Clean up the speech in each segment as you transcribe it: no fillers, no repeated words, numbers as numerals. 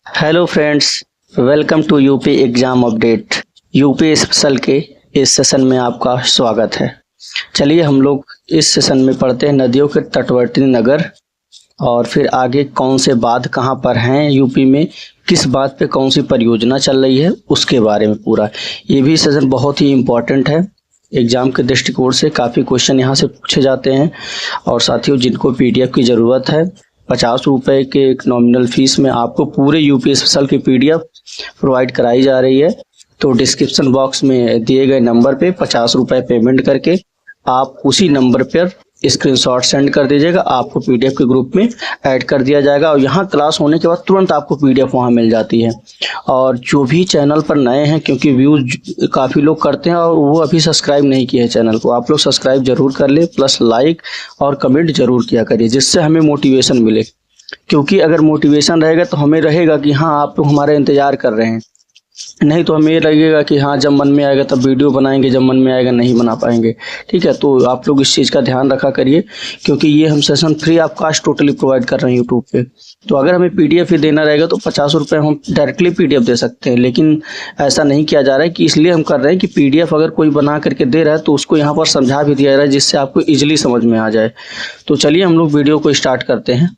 Hello friends, welcome to UP exam update. UP special के इस session में आपका स्वागत है। चलिए हम लोग इस सेशन में पढ़ते हैं नदियों के तटवर्ती नगर और फिर आगे कौन से बांध कहाँ पर हैं यूपी में, किस बात पे कौन सी परियोजना चल रही है उसके बारे में पूरा। ये भी सेशन बहुत ही इम्पोर्टेंट है, एग्जाम के दृष्टिकोण से काफ़ी क्वेश्चन यहाँ से पूछे जाते हैं। और साथियों, जिनको पीडीएफ की ज़रूरत है, 50 रुपये के एक नॉमिनल फीस में आपको पूरे यूपी स्पेशल की पीडीएफ प्रोवाइड कराई जा रही है। तो डिस्क्रिप्शन बॉक्स में दिए गए नंबर पे 50 रुपये पेमेंट करके आप उसी नंबर पर स्क्रीनशॉट सेंड कर दीजिएगा, आपको पीडीएफ के ग्रुप में ऐड कर दिया जाएगा और यहाँ क्लास होने के बाद तुरंत आपको पीडीएफ वहाँ मिल जाती है। और जो भी चैनल पर नए हैं, क्योंकि व्यूज काफ़ी लोग करते हैं और वो अभी सब्सक्राइब नहीं किए हैं चैनल को, आप लोग सब्सक्राइब जरूर कर ले, प्लस लाइक और कमेंट जरूर किया करिए, जिससे हमें मोटिवेशन मिले। क्योंकि अगर मोटिवेशन रहेगा तो हमें रहेगा कि हाँ आप लोग हमारा इंतजार कर रहे हैं, नहीं तो हमें ये लगेगा कि हाँ जब मन में आएगा तब वीडियो बनाएंगे, जब मन में आएगा नहीं बना पाएंगे। ठीक है, तो आप लोग इस चीज़ का ध्यान रखा करिए, क्योंकि ये हम session free of cost totally provide कर रहे हैं यूट्यूब पे। तो अगर हमें पीडीएफ ही देना रहेगा तो 50 रुपये हम डायरेक्टली पीडीएफ दे सकते हैं, लेकिन ऐसा नहीं किया जा रहा है। कि इसलिए हम कर रहे हैं कि पीडीएफ अगर कोई बना करके दे रहा है तो उसको यहाँ पर समझा भी दिया जा रहा है, जिससे आपको ईजिली समझ में आ जाए। तो चलिए हम लोग वीडियो को स्टार्ट करते हैं।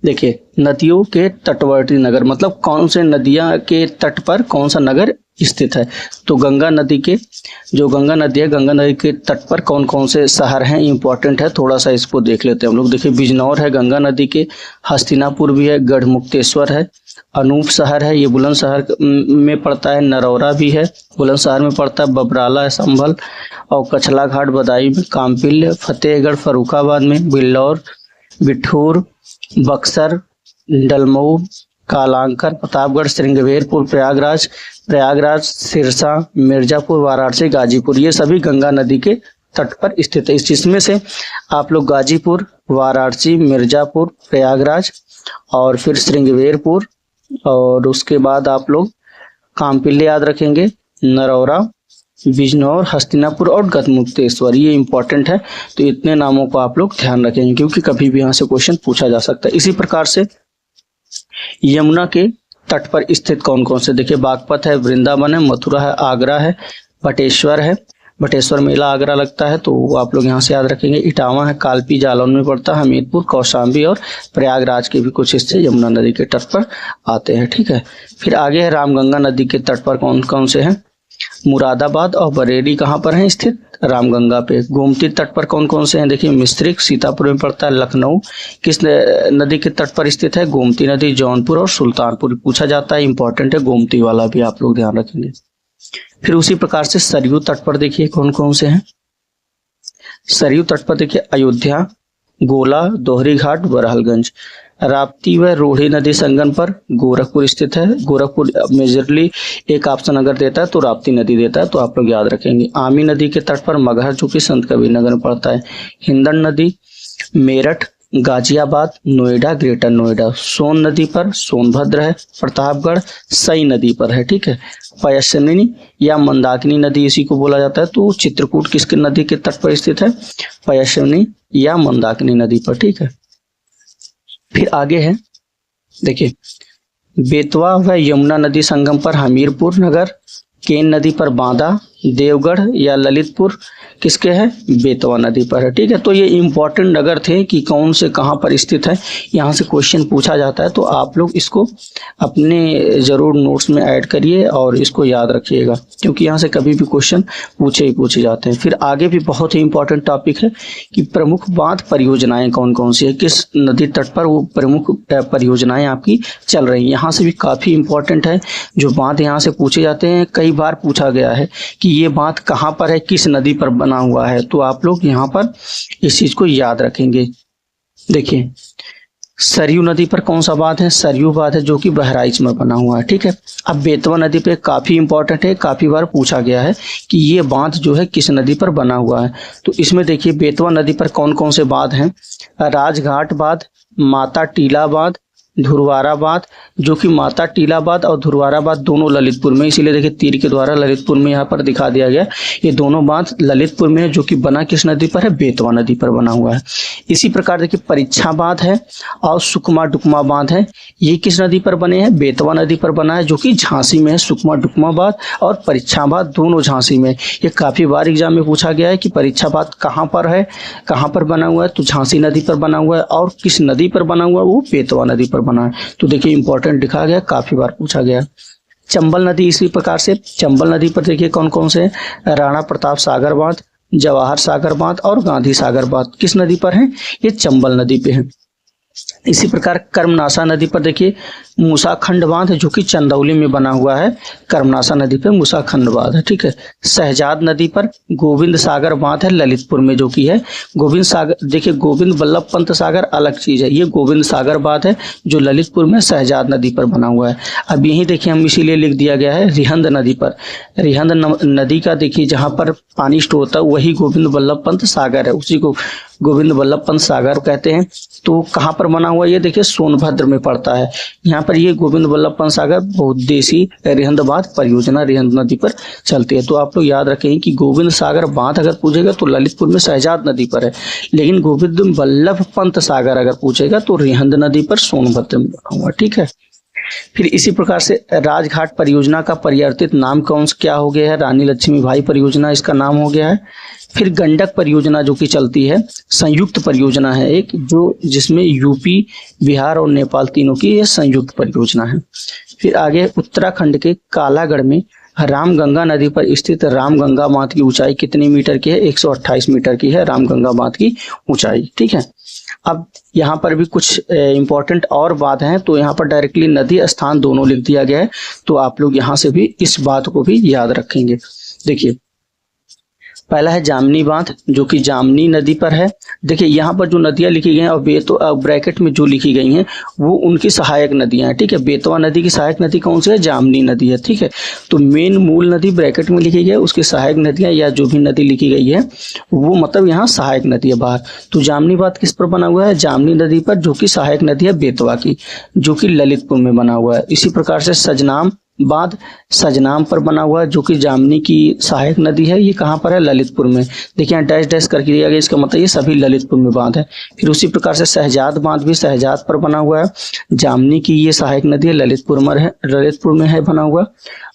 देखिए, नदियों के तटवर्ती नगर मतलब कौन से नदियां के तट पर कौन सा नगर स्थित है। तो गंगा नदी के गंगा नदी है, गंगा नदी के तट पर कौन कौन से शहर हैं, इंपॉर्टेंट है, थोड़ा सा इसको देख लेते हैं हम लोग। देखिए, बिजनौर है गंगा नदी के, हस्तिनापुर भी है, गढ़मुक्तेश्वर है, अनूप शहर है, ये बुलंदशहर में पड़ता है, नरौरा भी है, बुलंदशहर में पड़ता है, बबराला है संभल, और कछला घाट बदायूं में, कामपिल्य, फतेहगढ़ फर्रुखाबाद में, बिल्लौर, बिठूर, बक्सर, डलमऊ, कालांकर, प्रतापगढ़, श्रृंगवेरपुर, प्रयागराज, सिरसा, मिर्जापुर, वाराणसी, गाजीपुर, ये सभी गंगा नदी के तट पर स्थित है। इसमें से आप लोग गाजीपुर, वाराणसी, मिर्जापुर, प्रयागराज और फिर श्रृंगवेरपुर और उसके बाद आप लोग कामपिल्य याद रखेंगे, नरौरा, बिजनौर, हस्तिनापुर और गढ़मुक्तेश्वर, ये इंपॉर्टेंट है। तो इतने नामों को आप लोग ध्यान रखेंगे, क्योंकि कभी भी यहाँ से क्वेश्चन पूछा जा सकता है। इसी प्रकार से यमुना के तट पर स्थित कौन कौन से, देखिए बागपत है, वृंदावन है, मथुरा है, आगरा है, बटेश्वर है, बटेश्वर मेला आगरा लगता है तो आप लोग यहाँ से याद रखेंगे। इटावा है, कालपी जालौन में पड़ता है, हमीरपुर, कौशाम्बी और प्रयागराज के भी कुछ हिस्से यमुना नदी के तट पर आते हैं। ठीक है, फिर आगे है रामगंगा नदी के तट पर कौन कौन से हैं। मुरादाबाद और बरेली कहाँ पर हैं स्थित, रामगंगा पे। गोमती तट पर कौन कौन से हैं, देखिए मिश्रिक सीतापुर में पड़ता है, लखनऊ किस नदी के तट पर स्थित है, गोमती नदी, जौनपुर और सुल्तानपुर पूछा जाता है, इंपॉर्टेंट है, गोमती वाला भी आप लोग ध्यान रखेंगे। फिर उसी प्रकार से सरयू तट पर देखिए कौन कौन से हैं। सरयू तट पर देखिए अयोध्या, गोला, दोहरी घाट, बरहलगंज। राप्ती व रोहिणी नदी संगम पर गोरखपुर स्थित है। गोरखपुर मेजरली एक ऑप्शन अगर देता है तो राप्ती नदी देता है, तो आप लोग याद रखेंगे। आमी नदी के तट पर मगहर जो कि संत कबीर नगर में पड़ता है। हिंदन नदी मेरठ, गाजियाबाद, नोएडा, ग्रेटर नोएडा। सोन नदी पर सोनभद्र है, प्रतापगढ़ सई नदी पर है। ठीक है, पयस्विनी या मंदाकिनी नदी इसी को बोला जाता है, तो चित्रकूट किसके नदी के तट पर स्थित है, पयस्विनी या मंदाकिनी नदी पर। ठीक है, फिर आगे है देखिए बेतवा व यमुना नदी संगम पर हमीरपुर नगर, केन नदी पर बांदा, देवगढ़ या ललितपुर किसके है, बेतवा नदी पर है। ठीक है, तो ये इंपॉर्टेंट नगर थे कि कौन से कहाँ पर स्थित है, यहाँ से क्वेश्चन पूछा जाता है, तो आप लोग इसको अपने जरूर नोट्स में ऐड करिए और इसको याद रखिएगा, क्योंकि यहाँ से कभी भी क्वेश्चन पूछे जाते हैं। फिर आगे भी बहुत ही इंपॉर्टेंट टॉपिक है कि प्रमुख बांध परियोजनाएं कौन कौन सी है, किस नदी तट पर वो प्रमुख परियोजनाएं आपकी चल रही हैं, यहाँ से भी काफी इंपॉर्टेंट है। जो बांध यहाँ से पूछे जाते हैं, कई बार पूछा गया है कि ये बांध कहाँ पर है, किस नदी पर बना हुआ है, तो आप लोग यहाँ पर इस चीज को याद रखेंगे। देखिए सरयू नदी पर कौन सा बांध है, सरयू बांध है, जो कि बहराइच में बना हुआ है। ठीक है, अब बेतवा नदी पे काफी इंपॉर्टेंट है, काफी बार पूछा गया है कि ये बांध जो है किस नदी पर बना हुआ है। तो इसमें देखिए बेतवा नदी पर कौन कौन से बांध हैं, राजघाट बांध, माता टीला बांध, धुरवारा बांध जो कि माता टीला बांध और धुरवारा बांध दोनों ललितपुर में, इसीलिए देखिए तीर के द्वारा ललितपुर में यहाँ पर दिखा दिया गया। ये दोनों बांध ललितपुर में है जो कि बना किस नदी पर है, बेतवा नदी पर बना हुआ है। इसी प्रकार देखिए परीक्षा बांध है और सुकमा डुकमा बांध है, ये किस नदी पर बने हैं, बेतवा नदी पर बना है जो कि झांसी में है। सुकमा डुकमा बांध और परीक्षा बांध दोनों झांसी में। ये काफी बार एग्जाम में पूछा गया है कि परीक्षा बांध कहाँ पर है, कहाँ पर बना हुआ है, तो झांसी नदी पर बना हुआ है। और किस नदी पर बना हुआ है, वो बेतवा नदी पर बना है। तो देखिए इंपॉर्टेंट दिखा गया, काफी बार पूछा गया। चंबल नदी इसी प्रकार से, चंबल नदी पर देखिए कौन कौन से, राणा प्रताप सागर बांध, जवाहर सागर बांध और गांधी सागर बांध किस नदी पर है, ये चंबल नदी पे है। इसी प्रकार कर्मनाशा नदी पर देखिए मूसाखंड बांध जो कि चंदौली में बना हुआ है। कर्मनाशा नदी पर मूसाखंड बांध है, ठीक है। शहजाद नदी पर गोविंद सागर बांध है ललितपुर में जो कि है। गोविंद सागर देखिए, गोविंद वल्लभ पंत सागर अलग चीज है, ये गोविंद सागर बांध है जो ललितपुर में शहजाद नदी पर बना हुआ है। अब यही देखिए हम इसीलिए लिख दिया गया है रिहंद नदी पर। रिहंद नदी का देखिए जहाँ पर पानी स्टोर होता है वही गोविंद वल्लभ पंत सागर है, उसी को गोविंद वल्लभ पंत सागर कहते हैं। तो कहाँ पर बना हुआ, ये देखिए सोनभद्र में पड़ता है। यहाँ पर ये गोविंद वल्लभ पंत सागर बहुउद्देशीय रिहंद बांध परियोजना रिहंद नदी पर चलती है। तो आप लोग याद रखें कि गोविंद सागर बांध अगर पूछेगा तो ललितपुर में शहजाद नदी पर है, लेकिन गोविंद वल्लभ पंत सागर अगर पूछेगा तो रिहंद नदी पर सोनभद्र में बना हुआ, ठीक है। फिर इसी प्रकार से राजघाट परियोजना का परिवर्तित नाम कौन सा क्या हो गया है, रानी लक्ष्मीबाई परियोजना इसका नाम हो गया है। फिर गंडक परियोजना जो कि चलती है, संयुक्त परियोजना है एक, जो जिसमें यूपी, बिहार और नेपाल तीनों की यह संयुक्त परियोजना है। फिर आगे उत्तराखंड के कालागढ़ में रामगंगा नदी पर स्थित रामगंगा बांध की ऊंचाई कितने मीटर की है, 128 मीटर की है रामगंगा बांध की ऊंचाई, ठीक है। अब यहाँ पर भी कुछ इंपॉर्टेंट और बात है, तो यहाँ पर डायरेक्टली नदी स्थान दोनों लिख दिया गया है, तो आप लोग यहाँ से भी इस बात को भी याद रखेंगे। देखिए पहला है जामनी बांध जो कि जामनी नदी पर है। देखिए यहाँ पर जो नदियां लिखी गई हैं और ब्रैकेट में जो लिखी गई हैं वो उनकी सहायक नदियां हैं, ठीक है। बेतवा नदी की सहायक नदी कौन सी है, जामनी नदी है, ठीक है। तो मेन मूल नदी ब्रैकेट में लिखी गई है, उसकी सहायक नदियां या जो भी नदी लिखी गई है वो मतलब यहाँ सहायक नदी है बाहर। तो जामनी बांध किस पर बना हुआ है, जामनी नदी पर, जो कि सहायक नदी है बेतवा की, जो कि ललितपुर में बना हुआ है। इसी प्रकार से सजनाम बांध सजनाम पर बना हुआ है जो कि जामनी की सहायक नदी है, ये कहाँ पर है, ललितपुर में। देखिए यहाँ डैश डैश करके दिया गया, इसका मतलब ये सभी ललितपुर में बांध है। फिर उसी प्रकार से शहजाद बांध भी शहजाद पर बना हुआ है, जामनी की ये सहायक नदी है, ललितपुर में है बना हुआ।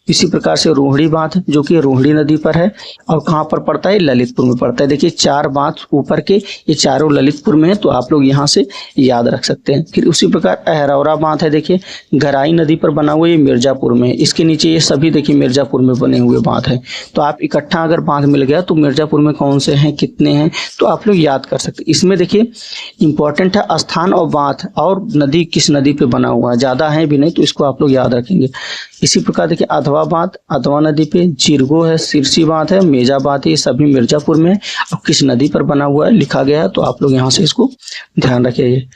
इसी प्रकार से रोहिणी बांध जो कि रोहिणी नदी पर है और कहाँ पर पड़ता है, ललितपुर में पड़ता है। देखिए चार बांध ऊपर के, ये चारों ललितपुर में है, तो आप लोग यहाँ से याद रख सकते हैं। फिर उसी प्रकार अहरौरा बांध है, देखिए गराई नदी पर बना हुआ, ये मिर्जापुर में। इसके नीचे ये सभी देखिए मिर्जापुर में बने हुए बांध है। तो आप इकट्ठा अगर बांध मिल गया तो मिर्जापुर में कौन से हैं, कितने हैं, तो आप लोग याद कर सकते। इसमें देखिए इंपॉर्टेंट है स्थान और बांध और नदी किस नदी पे बना हुआ है, ज्यादा है भी नहीं, तो इसको आप लोग याद रखेंगे। इसी प्रकार देखिए अधवा बांध अधवा नदी पे, जिरगो है, सिरसी बांध है, मेजा बांध है, ये सभी मिर्जापुर में और किस नदी पर बना हुआ है लिखा गया है, तो आप लोग यहाँ से इसको ध्यान रखिए।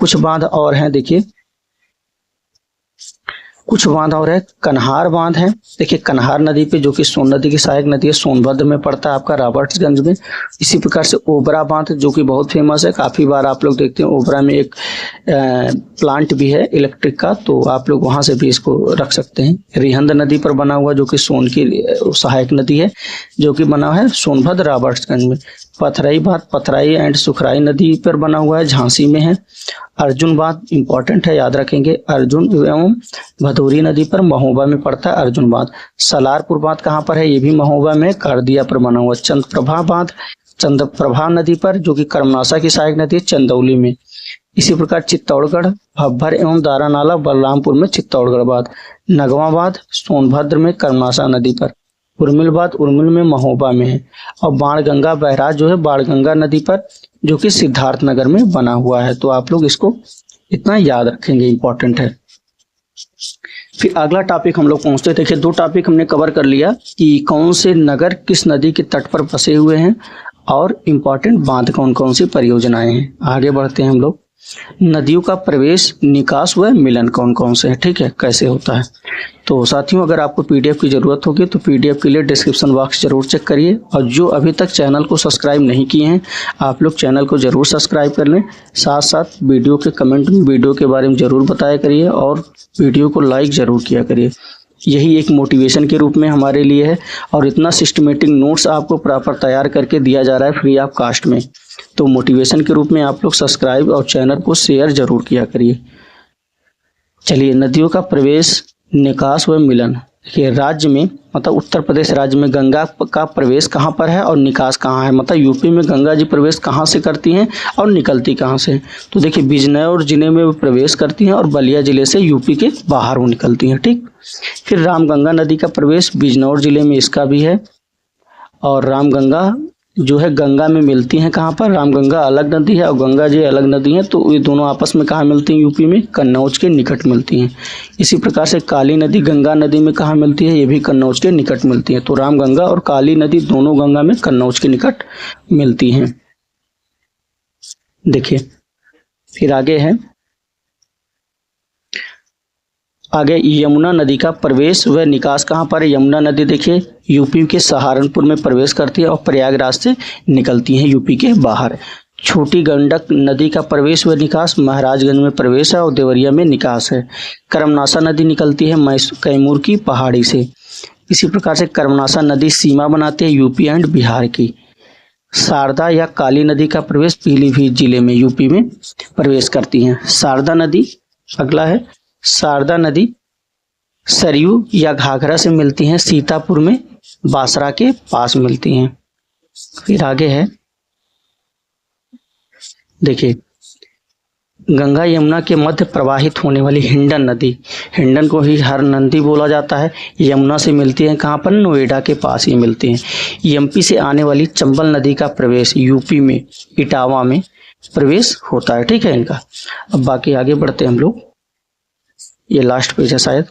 कुछ बांध और हैं, देखिए कुछ बांध और है। कन्हार बांध है, देखिए कन्हार नदी पे जो कि सोन नदी की सहायक नदी है, सोनभद्र में पड़ता है आपका, रॉबर्ट्सगंज में। इसी प्रकार से ओबरा बांध जो कि बहुत फेमस है, काफी बार आप लोग देखते हैं। ओबरा में एक प्लांट भी है इलेक्ट्रिक का, तो आप लोग वहां से भी इसको रख सकते हैं। रिहंद नदी पर बना हुआ जो कि सोन की सहायक नदी है, जो कि बना है सोनभद्र रॉबर्ट्सगंज में। पथराई बांध पथराई एंड सुखराई नदी पर बना हुआ है, झांसी में है। अर्जुन बांध इंपॉर्टेंट है, याद रखेंगे। अर्जुन एवं भदोरी नदी पर, महोबा में पड़ता है अर्जुन बांध। सलारपुर बांध कहाँ पर है, ये भी महोबा में, कारदिया पर बना हुआ। चंद्रप्रभा बांध चंद्रप्रभा नदी पर जो कि कर्मनाशा की सहायक नदी है, चंदौली में। इसी प्रकार चित्तौड़गढ़ भभर एवं दारानाला बलरामपुर में चित्तौड़गढ़ बांध। नगवा बांध सोनभद्र में कर्मनाशा नदी पर। उर्मिल बांध उर्मिल में महोबा में है। और बाणगंगा बैराज जो है बाणगंगा नदी पर, जो कि सिद्धार्थनगर में बना हुआ है। तो आप लोग इसको इतना याद रखेंगे, इंपॉर्टेंट है। फिर अगला टॉपिक हम लोग पहुंचते, देखिए 2 टॉपिक हमने कवर कर लिया कि कौन से नगर किस नदी के तट पर बसे हुए हैं और इम्पोर्टेंट बांध कौन कौन सी परियोजनाएं हैं। आगे बढ़ते हैं हम लोग। नदियों का प्रवेश, निकास व मिलन कौन कौन से हैं, ठीक है, कैसे होता है। तो साथियों, अगर आपको पीडीएफ की ज़रूरत होगी तो पीडीएफ के लिए डिस्क्रिप्शन बॉक्स जरूर चेक करिए, और जो अभी तक चैनल को सब्सक्राइब नहीं किए हैं आप लोग चैनल को ज़रूर सब्सक्राइब कर लें। साथ साथ वीडियो के कमेंट में वीडियो के बारे में ज़रूर बताया करिए और वीडियो को लाइक ज़रूर किया करिए। यही एक मोटिवेशन के रूप में हमारे लिए है, और इतना सिस्टमेटिक नोट्स आपको प्रॉपर तैयार करके दिया जा रहा है फ्री ऑफ कास्ट में। तो मोटिवेशन के रूप में आप लोग सब्सक्राइब और चैनल को शेयर जरूर किया करिए। चलिए, नदियों का प्रवेश, निकास व मिलन। देखिए, राज्य में मतलब उत्तर प्रदेश राज्य में गंगा का प्रवेश कहाँ पर है और निकास कहाँ है, मतलब यूपी में गंगा जी प्रवेश कहाँ से करती हैं और निकलती कहाँ से। तो देखिए, बिजनौर जिले में वो प्रवेश करती हैं और बलिया जिले से यूपी के बाहर वो निकलती हैं, ठीक। फिर रामगंगा नदी का प्रवेश बिजनौर जिले में इसका भी है, और रामगंगा जो है गंगा में मिलती हैं कहाँ पर, रामगंगा अलग नदी है और गंगा जी अलग नदी है, तो ये दोनों आपस में कहाँ मिलती हैं, यूपी में कन्नौज के निकट मिलती हैं। इसी प्रकार से काली नदी गंगा नदी में कहाँ मिलती है, ये भी कन्नौज के निकट मिलती है। तो रामगंगा और काली नदी दोनों गंगा में कन्नौज के निकट मिलती हैं। देखिए, फिर आगे है, आगे यमुना नदी का प्रवेश व निकास कहाँ पर है। यमुना नदी देखिए यूपी के सहारनपुर में प्रवेश करती है और प्रयागराज से निकलती है यूपी के बाहर। छोटी गंडक नदी का प्रवेश व निकास महाराजगंज में प्रवेश है और देवरिया में निकास है। कर्मनासा नदी निकलती है कैमूर की पहाड़ी से। इसी प्रकार से कर्मनासा नदी सीमा बनाती है यूपी एंड बिहार की। शारदा या काली नदी का प्रवेश पीलीभीत जिले में यूपी में प्रवेश करती है। शारदा नदी, अगला है शारदा नदी सरयू या घाघरा से मिलती हैं, सीतापुर में बासरा के पास मिलती हैं। फिर आगे है, देखिए, गंगा यमुना के मध्य प्रवाहित होने वाली हिंडन नदी, हिंडन को ही हर नदी बोला जाता है, यमुना से मिलती है कहाँ पर, नोएडा के पास ही मिलती हैं। एमपी से आने वाली चंबल नदी का प्रवेश यूपी में इटावा में प्रवेश होता है, ठीक है इनका। अब बाकी आगे बढ़ते हैं हम लोग, ये लास्ट पेज है शायद।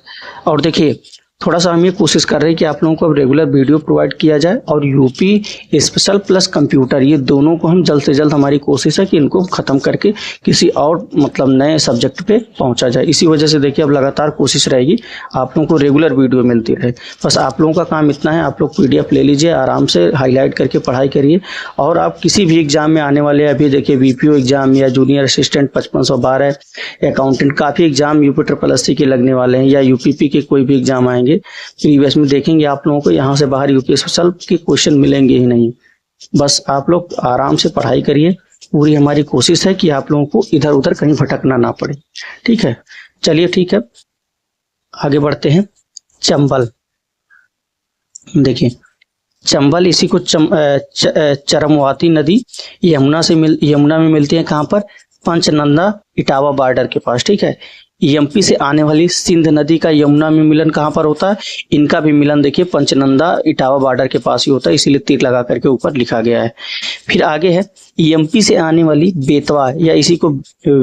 और देखिए, थोड़ा सा हम ये कोशिश कर रहे हैं कि आप लोगों को अब रेगुलर वीडियो प्रोवाइड किया जाए, और यूपी स्पेशल प्लस कंप्यूटर ये दोनों को हम जल्द से जल्द, हमारी कोशिश है कि इनको ख़त्म करके किसी और मतलब नए सब्जेक्ट पे पहुंचा जाए। इसी वजह से देखिए अब लगातार कोशिश रहेगी आप लोगों को रेगुलर वीडियो मिलती रहे। बस आप लोगों का काम इतना है, आप लोग PDF ले लीजिए, आराम से हाईलाइट करके पढ़ाई करिए, और आप किसी भी एग्जाम में आने वाले, अभी देखिए BPO एग्जाम या जूनियर असिस्टेंट 5512, अकाउंटेंट, काफ़ी एग्जाम UP SSC के लगने वाले हैं, या UPP के कोई भी एग्जाम आएंगे प्रीवियस में, देखेंगे आप लोगों को यहाँ से बाहर यूपी स्पेशल के क्वेश्चन मिलेंगे ही नहीं। बस आप लोग आराम से पढ़ाई करिए, पूरी हमारी कोशिश है कि आप लोगों को इधर उधर कहीं भटकना ना पड़े, ठीक है। चलिए ठीक है, आगे बढ़ते हैं। चंबल, देखिए चंबल, इसी को चरमवाती नदी यमुना में मिलती है कहाँ पर, पंचनंदा इटावा बॉर्डर के पास, ठीक है। एमपी से आने वाली सिंध नदी का यमुना में मिलन कहाँ पर होता है, इनका भी मिलन देखिए पंचनंदा इटावा बॉर्डर के पास ही होता है, इसीलिए तीर लगा करके ऊपर लिखा गया है। फिर आगे है, एमपी से आने वाली बेतवा या इसी को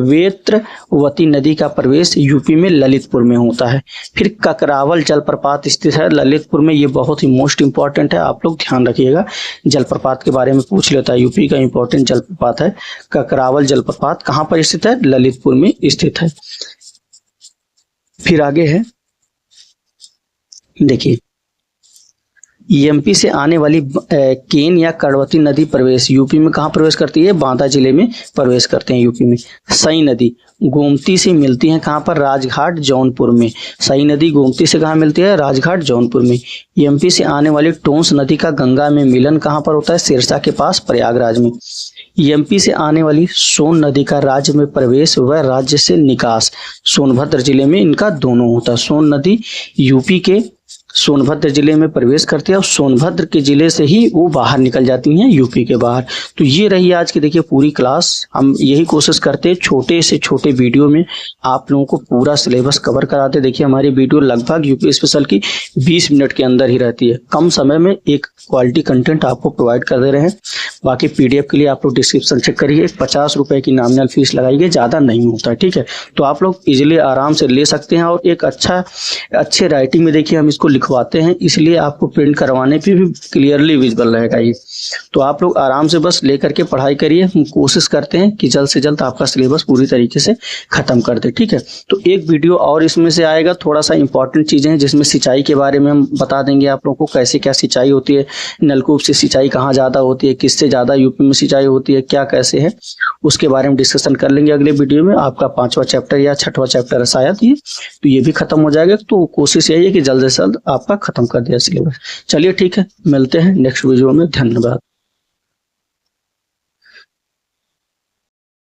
वेत्रवती नदी का प्रवेश यूपी में ललितपुर में होता है। फिर ककरावल जलप्रपात स्थित है ललितपुर में, ये बहुत ही मोस्ट इंपॉर्टेंट है, आप लोग ध्यान रखिएगा, जलप्रपात के बारे में पूछ लेता है, यूपी का इंपॉर्टेंट जलप्रपात है। ककरावल जलप्रपात कहाँ पर स्थित है, ललितपुर में स्थित है। फिर आगे है, देखिए एमपी से आने वाली केन या करवती नदी प्रवेश यूपी में कहाँ प्रवेश करती है, बांदा जिले में प्रवेश करते हैं यूपी में। सई नदी गोमती से मिलती है कहाँ पर, राजघाट जौनपुर में। सई नदी गोमती से कहाँ मिलती है, राजघाट जौनपुर में। एमपी से आने वाली टोंस नदी का गंगा में मिलन कहाँ पर होता है, सिरसा के पास प्रयागराज में। एमपी से आने वाली सोन नदी का राज्य में प्रवेश व राज्य से निकास सोनभद्र जिले में इनका दोनों होता है। सोन नदी यूपी के सोनभद्र जिले में प्रवेश करती है और सोनभद्र के जिले से ही वो बाहर निकल जाती हैं यूपी के बाहर। तो ये रही आज की देखिए पूरी क्लास। हम यही कोशिश करते हैं छोटे से छोटे वीडियो में आप लोगों को पूरा सिलेबस कवर कराते। देखिए हमारी वीडियो लगभग यूपी स्पेशल की 20 मिनट के अंदर ही रहती है, कम समय में एक क्वालिटी कंटेंट आपको प्रोवाइड कर दे रहे हैं। बाकी PDF के लिए आप लोग डिस्क्रिप्शन चेक करिए, 50 रुपए की नॉमिनल फीस लगाइए, ज़्यादा नहीं होता है, ठीक है। तो आप लोग इजिली आराम से ले सकते हैं और एक अच्छे राइटिंग में देखिए हम इसको लिखवाते हैं, इसलिए आपको प्रिंट करवाने पे भी क्लियरली विजिबल रहेगा ये। तो आप लोग आराम से बस लेकर के पढ़ाई करिए। हम कोशिश करते हैं कि जल्द से जल्द आपका सिलेबस पूरी तरीके से खत्म कर दे, ठीक है। तो एक वीडियो और इसमें से आएगा, थोड़ा सा इंपॉर्टेंट चीजें हैं जिसमें सिंचाई के बारे में हम बता देंगे आप लोगों को, कैसे क्या सिंचाई होती है, नलकूप से सिंचाई कहाँ ज्यादा होती है, किससे ज्यादा यूपी में सिंचाई होती है, क्या कैसे है, उसके बारे में डिस्कशन कर लेंगे अगले वीडियो में। आपका 5वां चैप्टर या 6वां चैप्टर है शायद ये, तो ये भी खत्म हो जाएगा। तो कोशिश यही है कि जल्द से जल्द आपका खत्म कर दिया सिलेबस। चलिए ठीक है, मिलते हैं नेक्स्ट वीडियो में। धन्यवाद।